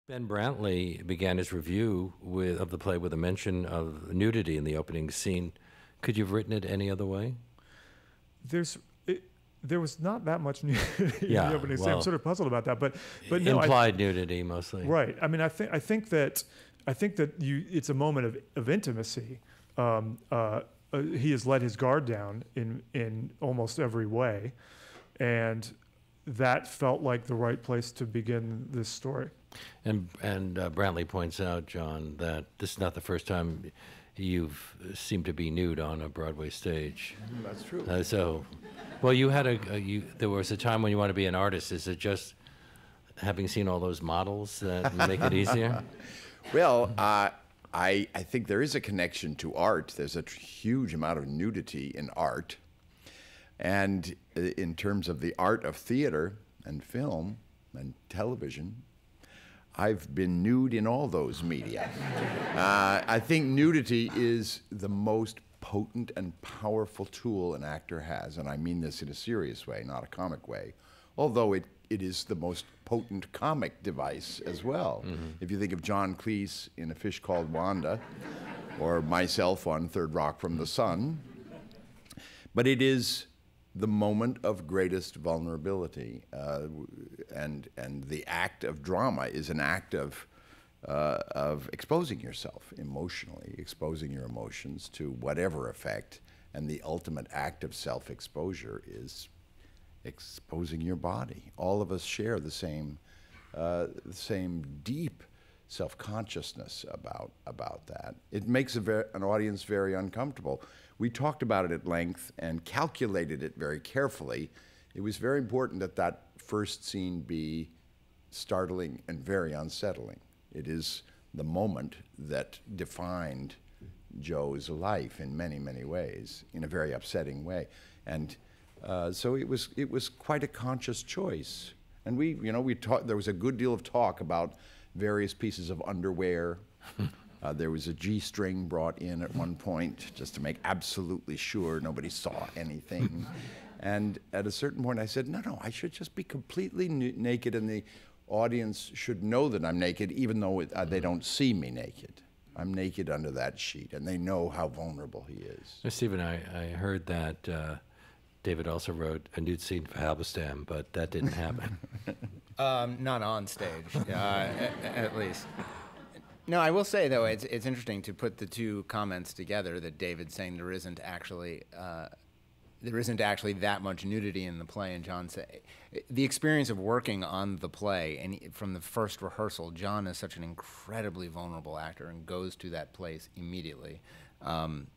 Ben Brantley began his review of the play with a mention of nudity in the opening scene. Could you have written it any other way? There was not that much nudity in Yeah, the opening scene. I'm well, sort of puzzled about that, but no, implied nudity mostly. right. I mean, I think that it's a moment of intimacy. He has let his guard down in almost every way, and that felt like the right place to begin this story. And Brantley points out, John, that this is not the first time you've seemed to be nude on a Broadway stage. That's true. Well, you had there was a time when you want to be an artist. Is it just having seen all those models that make it easier? Well, I think there is a connection to art. There's a huge amount of nudity in art. And in terms of the art of theater and film and television, I've been nude in all those media. I think nudity is the most potent and powerful tool an actor has, and I mean this in a serious way, not a comic way, although it is the most potent comic device as well. Mm-hmm. If you think of John Cleese in A Fish Called Wanda, or myself on Third Rock from the Sun, but it is the moment of greatest vulnerability, and the act of drama is an act of exposing yourself emotionally, exposing your emotions to whatever effect, and the ultimate act of self-exposure is exposing your body. All of us share the same deep self-consciousness about that. It makes an audience very uncomfortable. We talked about it at length and calculated it very carefully. It was very important that that first scene be startling and very unsettling. It is the moment that defined Joe's life in many, many ways, in a very upsetting way. And so it was quite a conscious choice. And we talked, there was a good deal of talk about various pieces of underwear. There was a G-string brought in at one point just to make absolutely sure nobody saw anything. And at a certain point I said, no, I should just be completely naked, and the audience should know that I'm naked even though they don't see me naked. I'm naked under that sheet, and they know how vulnerable he is. Now, Stephen, I heard that David also wrote a nude scene for Halberstam, but that didn't happen. Not on stage, at least. No, I will say though, it's interesting to put the two comments together. That David's saying there isn't actually that much nudity in the play, and John said the experience of working on the play and from the first rehearsal, John is such an incredibly vulnerable actor and goes to that place immediately. And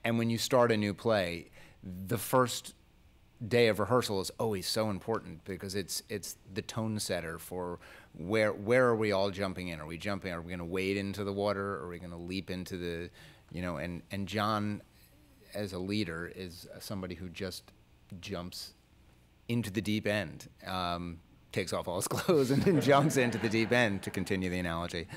when you start a new play, the first day of rehearsal is always so important because it's the tone setter for where are we all jumping in? Are we going to wade into the water? Are we going to leap into the, and John as a leader is somebody who just jumps into the deep end, takes off all his clothes and then jumps into the deep end, to continue the analogy.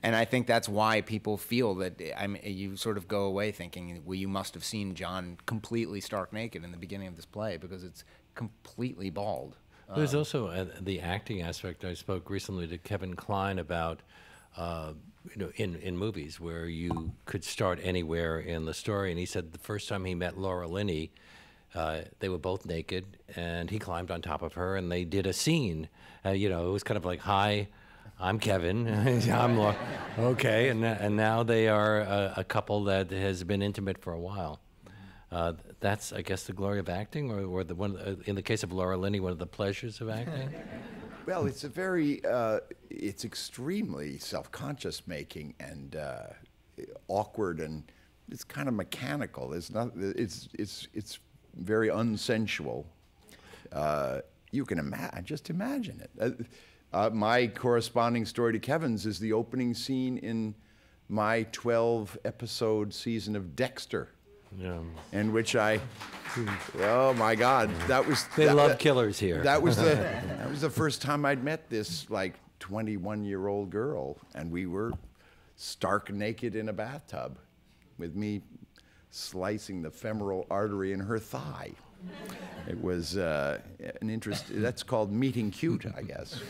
And I think that's why people feel that, you sort of go away thinking, well, you must have seen John completely stark naked in the beginning of this play because it's completely bald. There's also the acting aspect. I spoke recently to Kevin Kline about, in movies where you could start anywhere in the story. And he said the first time he met Laura Linney, they were both naked, and he climbed on top of her, and they did a scene. It was kind of like, hi, I'm Kevin, I'm Laura. Okay, and now they are a couple that has been intimate for a while. That's, I guess, the glory of acting, or the one in the case of Laura Linney, one of the pleasures of acting. Well, it's it's extremely self-conscious making and awkward, and it's kind of mechanical. It's very unsensual. You can just imagine it. My corresponding story to Kevin's is the opening scene in my 12-episode season of Dexter, in which oh my God, they love killers here. That was the first time I'd met this 21-year-old girl, and we were stark naked in a bathtub, with me slicing the femoral artery in her thigh. It was an interest. That's called meeting cute, I guess.